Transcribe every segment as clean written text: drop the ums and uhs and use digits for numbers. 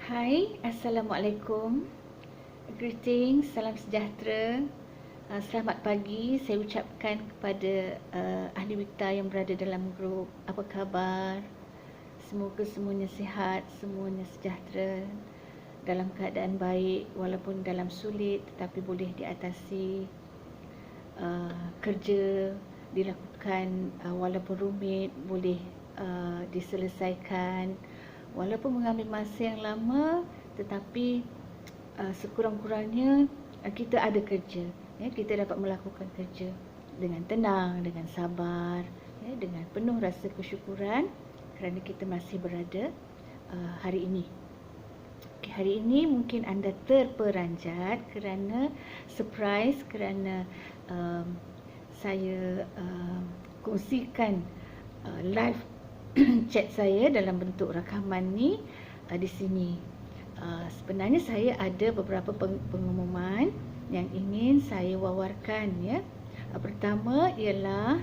Hai, Assalamualaikum. Greetings, salam sejahtera. Selamat pagi saya ucapkan kepada ahli Wikta yang berada dalam grup. Apa khabar? Semoga semuanya sihat, semuanya sejahtera, dalam keadaan baik walaupun dalam sulit tetapi boleh diatasi. Kerja dilakukan walaupun rumit boleh diselesaikan. Walaupun mengambil masa yang lama, tetapi sekurang-kurangnya kita ada kerja. Kita dapat melakukan kerja dengan tenang, dengan sabar, dengan penuh rasa kesyukuran kerana kita masih berada hari ini. Hari ini mungkin anda terperanjat kerana surprise, kerana saya kongsikan live chat saya dalam bentuk rakaman ni di sini. Sebenarnya saya ada beberapa pengumuman yang ingin saya wawarkan, ya. Pertama ialah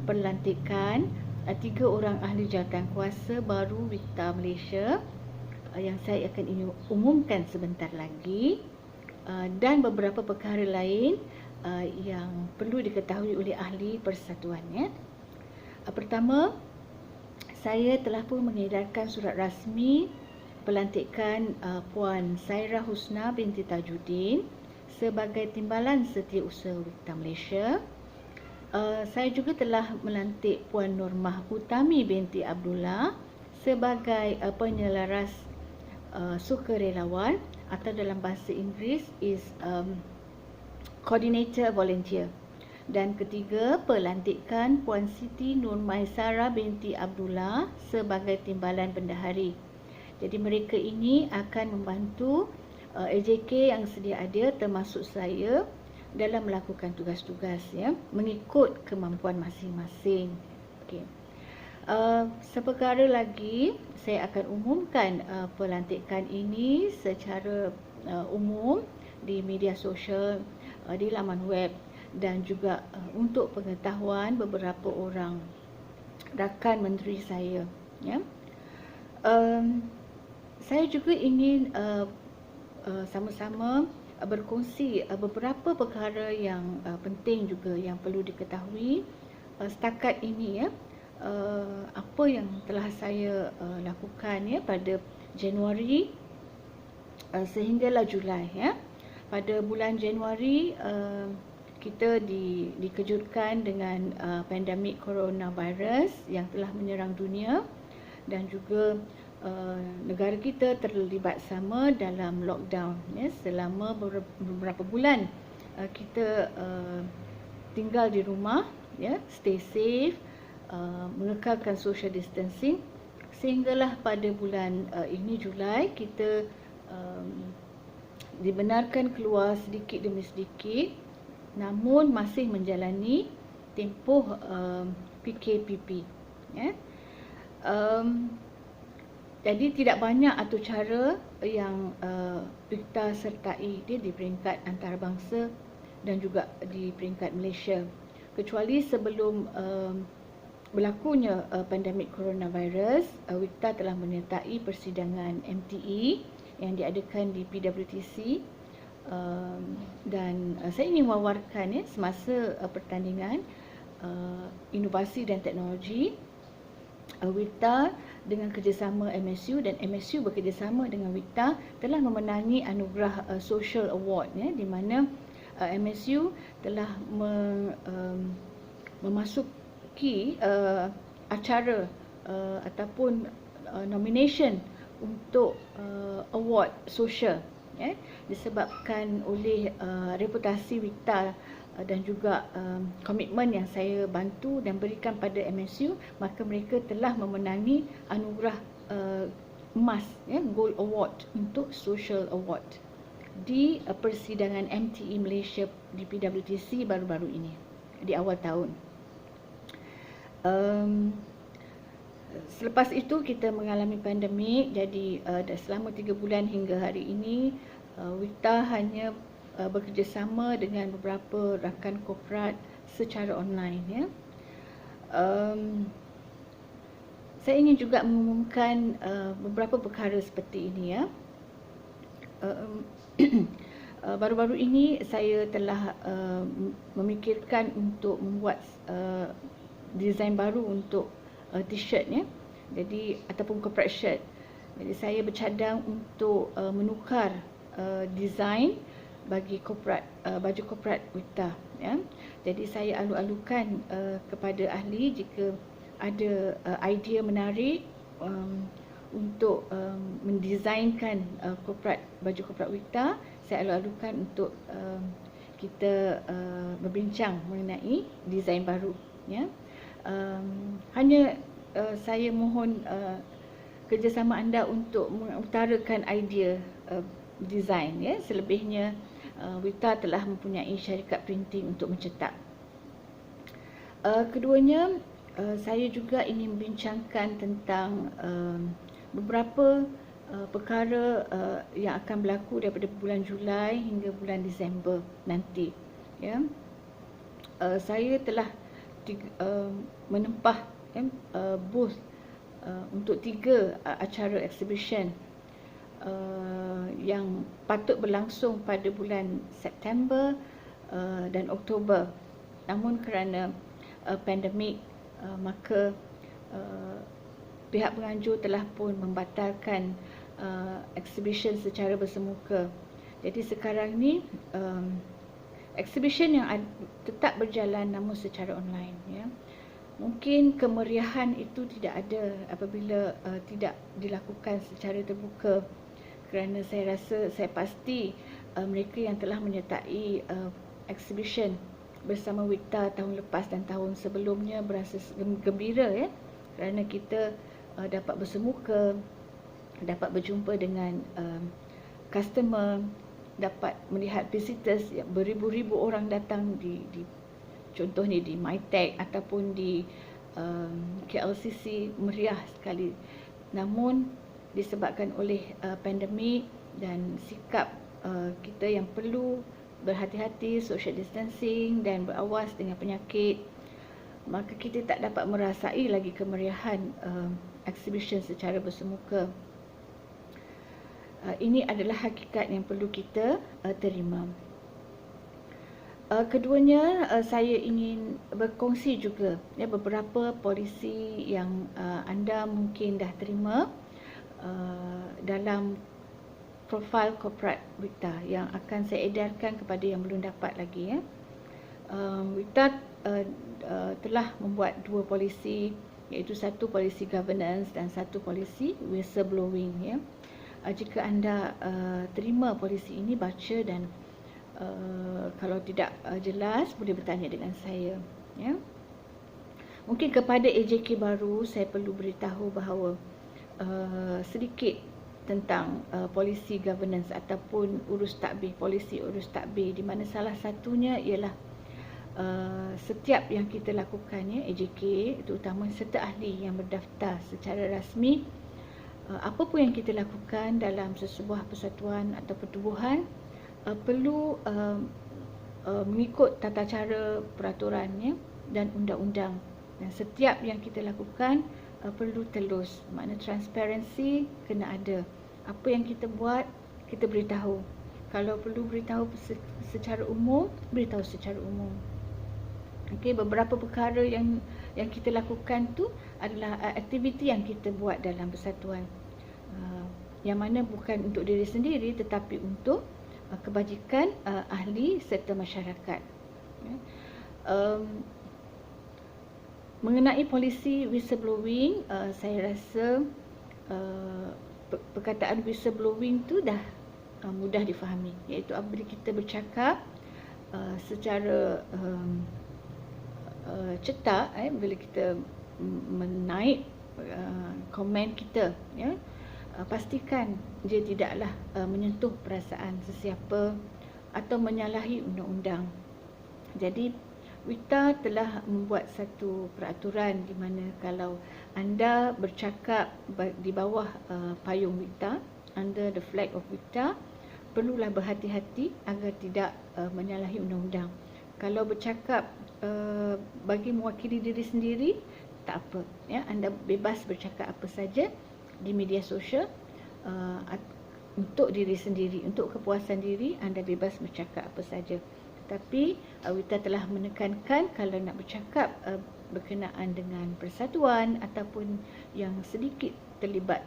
pelantikan 3 orang ahli jawatankuasa baru Wikta Malaysia yang saya akan umumkan sebentar lagi, dan beberapa perkara lain yang perlu diketahui oleh ahli persatuan, ya. Pertama, saya telah pun mengedarkan surat rasmi pelantikan Puan Sairah Husna binti Tajuddin sebagai Timbalan Setiausaha Wikta Malaysia. Saya juga telah melantik Puan Normah Utami binti Abdullah sebagai penyelaras sukarelawan, atau dalam bahasa Inggeris is coordinator volunteer. Dan ketiga, pelantikan Puan Siti Nur Maisara binti Abdullah sebagai Timbalan Bendahari. Jadi mereka ini akan membantu AJK yang sedia ada, termasuk saya, dalam melakukan tugas-tugas, ya, mengikut kemampuan masing-masing. Okey. Seperkara lagi, saya akan umumkan pelantikan ini secara umum di media sosial, di laman web, dan juga untuk pengetahuan beberapa orang rakan menteri saya, ya. Saya juga ingin sama-sama berkongsi beberapa perkara yang penting juga yang perlu diketahui setakat ini, ya. Apa yang telah saya lakukan, ya, pada Januari sehinggalah Julai, ya. Pada bulan Januari kita dikejutkan dengan pandemik coronavirus yang telah menyerang dunia, dan juga negara kita terlibat sama dalam lockdown, ya, selama beberapa bulan. Kita tinggal di rumah, ya, stay safe, mengekalkan social distancing, sehinggalah pada bulan ini Julai kita dibenarkan keluar sedikit demi sedikit, namun masih menjalani tempoh PKPP, ya. Jadi tidak banyak atur cara yang Wikta sertai dia di peringkat antarabangsa dan juga di peringkat Malaysia, kecuali sebelum berlakunya pandemik coronavirus. Wikta telah menyertai persidangan MTE yang diadakan di PWTC, dan saya ingin wawarkan, ya, semasa pertandingan inovasi dan teknologi, Wikta dengan kerjasama MSU, dan MSU bekerjasama dengan Wikta telah memenangi anugerah Social Award, ya, di mana MSU telah memasuki acara ataupun nomination untuk award social, ya, disebabkan oleh reputasi Wikta dan juga komitmen yang saya bantu dan berikan pada MSU, maka mereka telah memenangi anugerah emas, ya, Gold Award untuk Social Award di persidangan MTE Malaysia di PWTC baru-baru ini, di awal tahun. Selepas itu kita mengalami pandemik, jadi selama 3 bulan hingga hari ini Wikta hanya bekerjasama dengan beberapa rakan korporat secara online, ya. Saya ingin juga mengumumkan beberapa perkara seperti ini, ya. baru-baru ini saya telah memikirkan untuk membuat design baru untuk t-shirt ya. Jadi ataupun corporate shirt. Jadi saya bercadang untuk menukar design bagi baju corporate Wita ya. Jadi saya alu-alukan kepada ahli jika ada idea menarik untuk mendesainkan baju corporate Wita, saya alu-alukan untuk kita berbincang mengenai desain baru ya. Hanya saya mohon kerjasama anda untuk mengutarakan idea design ya. Selebihnya Wita telah mempunyai syarikat printing untuk mencetak. Keduanya, saya juga ingin membincangkan tentang beberapa perkara yang akan berlaku daripada bulan Julai hingga bulan Disember nanti ya. Saya telah menempah booth untuk 3 acara exhibition yang patut berlangsung pada bulan September dan Oktober. Namun kerana pandemik, maka pihak penganjur telah pun membatalkan exhibition secara bersemuka. Jadi sekarang ni exhibition yang tetap berjalan namun secara online ya. Mungkin kemeriahan itu tidak ada apabila tidak dilakukan secara terbuka, kerana saya pasti mereka yang telah menyertai exhibition bersama Wita tahun lepas dan tahun sebelumnya berasa gembira ya, kerana kita dapat bersemuka, dapat berjumpa dengan customer, dapat melihat visitors, beribu-ribu orang datang di contohnya di MyTech ataupun di KLCC, meriah sekali. Namun disebabkan oleh pandemik dan sikap kita yang perlu berhati-hati, social distancing dan berawas dengan penyakit, maka kita tak dapat merasai lagi kemeriahan exhibition secara bersemuka. Ini adalah hakikat yang perlu kita terima. Keduanya, saya ingin berkongsi juga ya, beberapa polisi yang anda mungkin dah terima dalam profil corporate Wita yang akan saya edarkan kepada yang belum dapat lagi ya. Wita telah membuat 2 polisi, iaitu 1 polisi governance dan 1 polisi whistleblowing ya. Jika anda terima polisi ini, baca dan kalau tidak jelas boleh bertanya dengan saya ya. Mungkin kepada AJK baru saya perlu beritahu bahawa sedikit tentang polisi governance ataupun urus takbir, polisi urus takbir, di mana salah satunya ialah setiap yang kita lakukan ya, AJK terutama serta ahli yang berdaftar secara rasmi, apa pun yang kita lakukan dalam sesebuah persatuan atau pertubuhan perlu mengikut tata cara peraturannya dan undang-undang, dan setiap yang kita lakukan perlu telus, makna transparansi kena ada. Apa yang kita buat, kita beritahu. Kalau perlu beritahu secara umum, beritahu secara umum. Okey, beberapa perkara yang kita lakukan tu adalah aktiviti yang kita buat dalam persatuan, yang mana bukan untuk diri sendiri tetapi untuk kebajikan ahli serta masyarakat. Mengenai polisi whistleblowing, saya rasa perkataan whistleblowing tu dah mudah difahami, iaitu apabila kita bercakap secara cetak, bila kita menaik komen kita ya, pastikan dia tidaklah menyentuh perasaan sesiapa atau menyalahi undang-undang. Jadi Wita telah membuat satu peraturan di mana kalau anda bercakap di bawah payung Wita, under the flag of Wita, perlulah berhati-hati agar tidak menyalahi undang-undang. Kalau bercakap bagi mewakili diri sendiri, tak apa ya, anda bebas bercakap apa saja di media sosial, untuk diri sendiri, untuk kepuasan diri, anda bebas bercakap apa saja. Tapi Wita telah menekankan kalau nak bercakap berkenaan dengan persatuan ataupun yang sedikit terlibat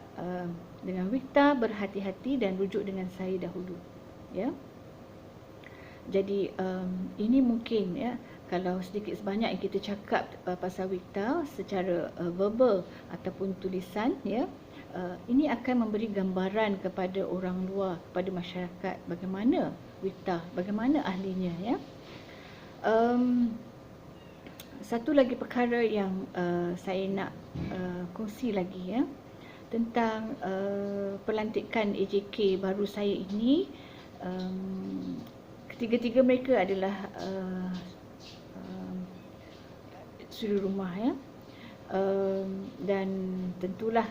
dengan Wita, berhati-hati dan rujuk dengan saya dahulu. Ya. Jadi ini mungkin ya, kalau sedikit sebanyak yang kita cakap pasal Wita secara verbal ataupun tulisan ya, ini akan memberi gambaran kepada orang luar, kepada masyarakat bagaimana Wita, bagaimana ahlinya ya. Satu lagi perkara yang saya nak kongsi lagi ya, tentang pelantikan AJK baru saya ini. Ketiga-tiga mereka adalah suri rumah ya, dan tentulah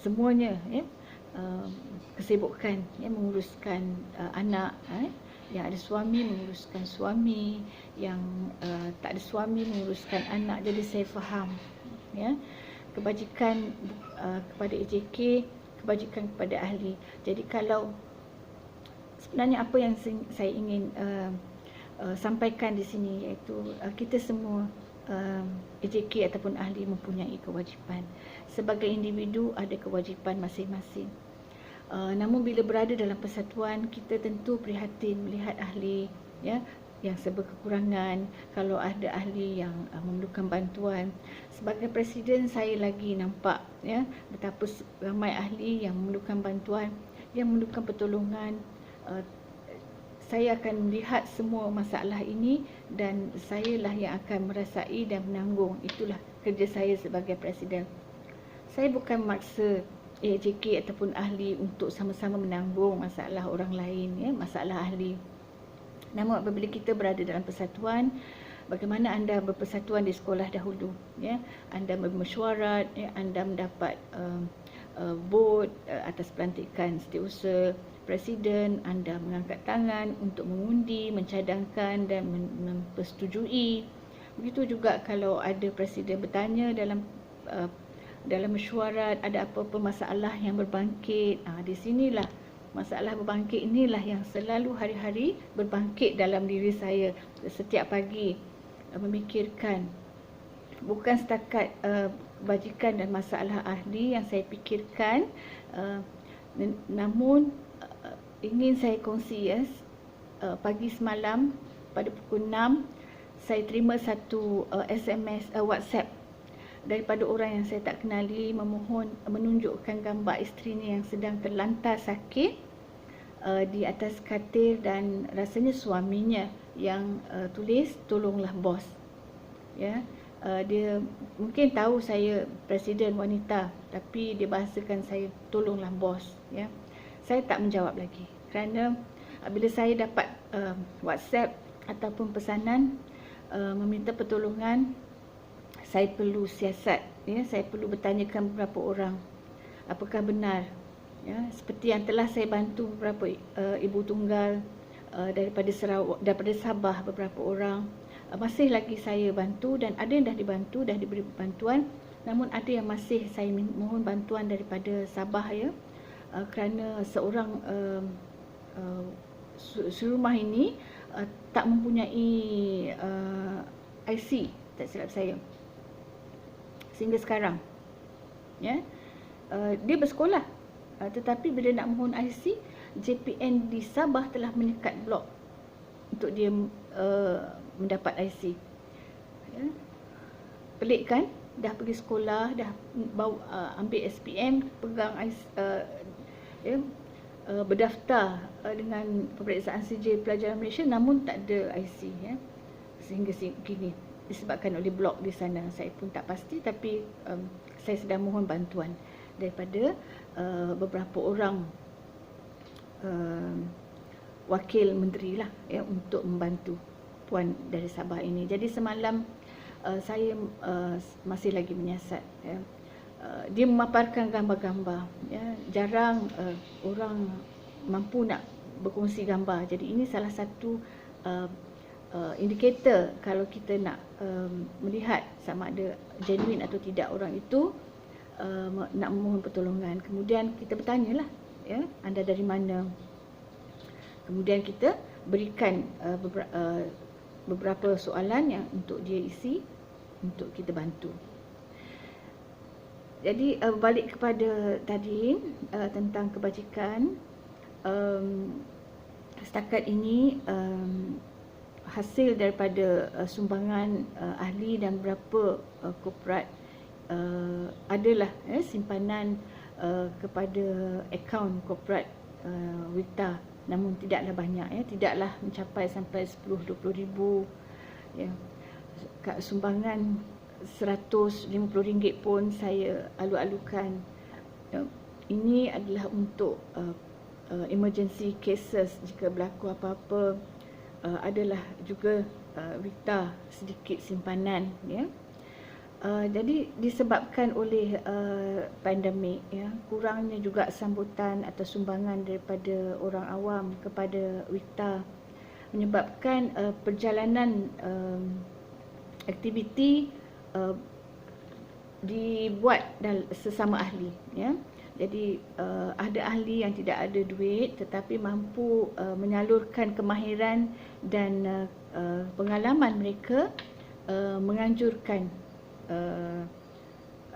semuanya ya, kesibukan ya, menguruskan anak yang ada suami menguruskan suami, yang tak ada suami menguruskan anak. Jadi saya faham ya, kebajikan kepada AJK, kebajikan kepada ahli. Jadi kalau sebenarnya apa yang saya ingin sampaikan di sini, iaitu kita semua AJK ataupun ahli mempunyai kewajipan. Sebagai individu ada kewajipan masing-masing. Namun bila berada dalam persatuan, kita tentu prihatin melihat ahli ya, yang serba kekurangan. Kalau ada ahli yang memerlukan bantuan, sebagai presiden saya lagi nampak ya, betapa ramai ahli yang memerlukan bantuan, yang memerlukan pertolongan. Saya akan melihat semua masalah ini dan sayalah yang akan merasai dan menanggung. Itulah kerja saya sebagai presiden. Saya bukan memaksa AJK ataupun ahli untuk sama-sama menanggung masalah orang lain ya, masalah ahli. Namun apabila kita berada dalam persatuan, bagaimana anda berpersatuan di sekolah dahulu ya, anda bermesyuarat ya, anda mendapat vote atas pelantikan setiausaha presiden, anda mengangkat tangan untuk mengundi, mencadangkan dan mempersetujui. Begitu juga kalau ada presiden bertanya dalam mesyuarat, ada apa-apa masalah yang berbangkit. Di sinilah masalah berbangkit inilah yang selalu hari-hari berbangkit dalam diri saya setiap pagi, memikirkan bukan setakat kebajikan dan masalah ahli yang saya fikirkan, namun ingin saya kongsi ya, pagi semalam pada pukul 6 saya terima satu SMS WhatsApp daripada orang yang saya tak kenali, memohon menunjukkan gambar isterinya yang sedang terlantar sakit di atas katil, dan rasanya suaminya yang tulis tolonglah bos ya. Dia mungkin tahu saya presiden wanita, tapi dia bahasakan saya tolonglah bos ya. Saya tak menjawab lagi kerana bila saya dapat WhatsApp ataupun pesanan meminta pertolongan, saya perlu siasat ya, saya perlu bertanyakan beberapa orang apakah benar ya, seperti yang telah saya bantu beberapa ibu tunggal daripada Sarawak, daripada Sabah beberapa orang, masih lagi saya bantu, dan ada yang dah dibantu, dah diberi bantuan, namun ada yang masih saya mohon bantuan daripada Sabah ya, kerana seorang serumah ini tak mempunyai IC, tak silap saya sehingga sekarang ya. Dia bersekolah, tetapi bila nak mohon IC, JPN di Sabah telah menyekat blok untuk dia mendapat IC ya. Pelik kan? Dah pergi sekolah, dah bawa ambil SPM, pegang IC, ya, berdaftar dengan peperiksaan sijil pelajaran Malaysia, namun tak ada IC ya, sehingga kini disebabkan oleh blok di sana. Saya pun tak pasti, tapi saya sedang mohon bantuan daripada beberapa orang wakil menteri lah ya, untuk membantu puan dari Sabah ini. Jadi semalam saya masih lagi menyiasat ya. Dia memaparkan gambar-gambar ya. Jarang orang mampu nak berkongsi gambar. Jadi ini salah satu indikator kalau kita nak melihat sama ada genuine atau tidak orang itu, nak memohon pertolongan. Kemudian kita bertanyalah, ya, anda dari mana. Kemudian kita berikan beberapa soalan yang untuk dia isi untuk kita bantu. Jadi balik kepada tadi tentang kebajikan, setakat ini hasil daripada sumbangan ahli dan beberapa korporat adalah simpanan kepada akaun korporat WITA, namun tidaklah banyak, tidaklah mencapai sampai 10-20 ribu, sumbangan RM150 pun saya alu-alukan. Ini adalah untuk emergency cases, jika berlaku apa-apa. Adalah juga WITA sedikit simpanan, jadi disebabkan oleh pandemik, kurangnya juga sambutan atau sumbangan daripada orang awam kepada WITA, menyebabkan perjalanan aktiviti dibuat sesama ahli, Jadi ada ahli yang tidak ada duit tetapi mampu menyalurkan kemahiran dan pengalaman mereka menganjurkan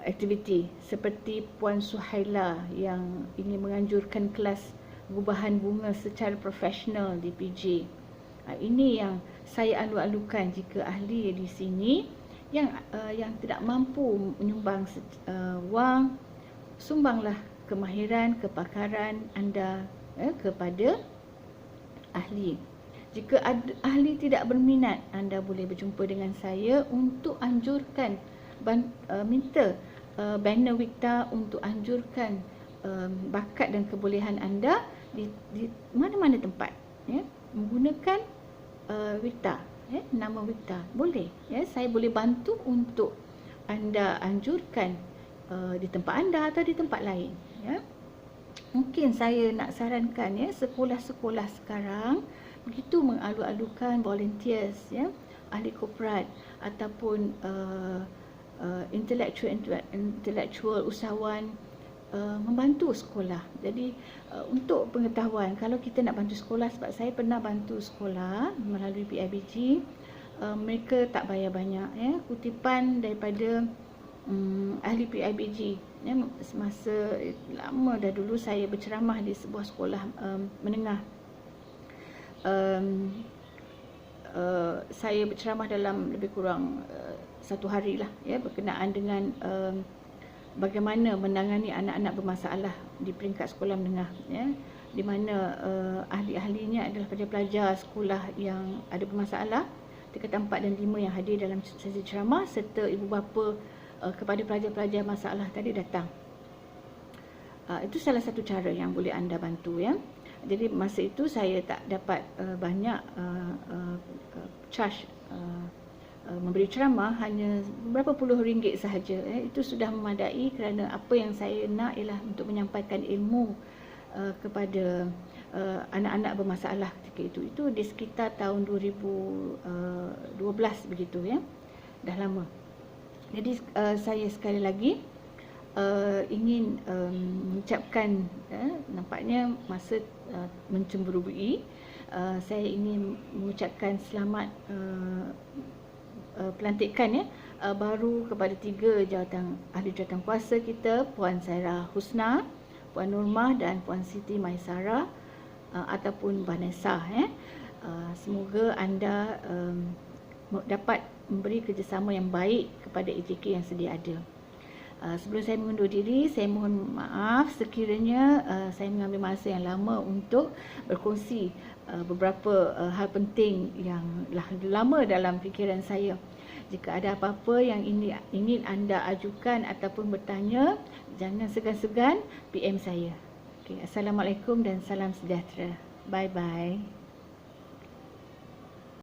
aktiviti, seperti Puan Suhaila yang ingin menganjurkan kelas gubahan bunga secara profesional di PJ. Ini yang saya alu-alukan, jika ahli di sini yang tidak mampu menyumbang wang, sumbanglah kemahiran, kepakaran anda kepada ahli. Jika ahli tidak berminat, anda boleh berjumpa dengan saya untuk anjurkan, minta banner WITA untuk anjurkan bakat dan kebolehan anda di mana-mana tempat, menggunakan WITA, nama WITA. Boleh, saya boleh bantu untuk anda anjurkan di tempat anda atau di tempat lain, Mungkin saya nak sarankan, sekolah-sekolah sekarang begitu mengalu-alukan volunteers, ahli korporat ataupun intellectual usahawan membantu sekolah. Jadi untuk pengetahuan, kalau kita nak bantu sekolah, sebab saya pernah bantu sekolah melalui PIBG, mereka tak bayar banyak, kutipan daripada ahli PIBG, semasa lama dah dulu saya berceramah di sebuah sekolah menengah. Saya berceramah dalam lebih kurang 1 hari lah, berkenaan dengan bagaimana menangani anak-anak bermasalah di peringkat sekolah menengah, di mana ahli-ahlinya adalah pelajar-pelajar sekolah yang ada bermasalah, tingkatan 4 dan 5 yang hadir dalam sesi ceramah, serta ibu bapa kepada pelajar-pelajar masalah tadi datang. Itu salah satu cara yang boleh anda bantu, Jadi masa itu saya tak dapat banyak charge memberi ceramah, hanya beberapa puluh ringgit sahaja. Itu sudah memadai, kerana apa yang saya nak ialah untuk menyampaikan ilmu kepada anak-anak bermasalah ketika itu. Itu di sekitar tahun 2012 begitu, dah lama. Jadi saya sekali lagi ingin mengucapkan, nampaknya masa mencemburui, saya ingin mengucapkan selamat pelantikan baru kepada 3 ahli jawatan kuasa kita, Puan Sairah Husna, Puan Nurmah dan Puan Siti Maisara ataupun Vanessa. Semoga anda dapat memberi kerjasama yang baik kepada AJK yang sedia ada. Sebelum saya mengundur diri, saya mohon maaf sekiranya saya mengambil masa yang lama untuk berkongsi beberapa hal penting yang lama dalam fikiran saya. Jika ada apa-apa yang ingin anda ajukan ataupun bertanya, jangan segan-segan PM saya. Assalamualaikum dan salam sejahtera. Bye-bye.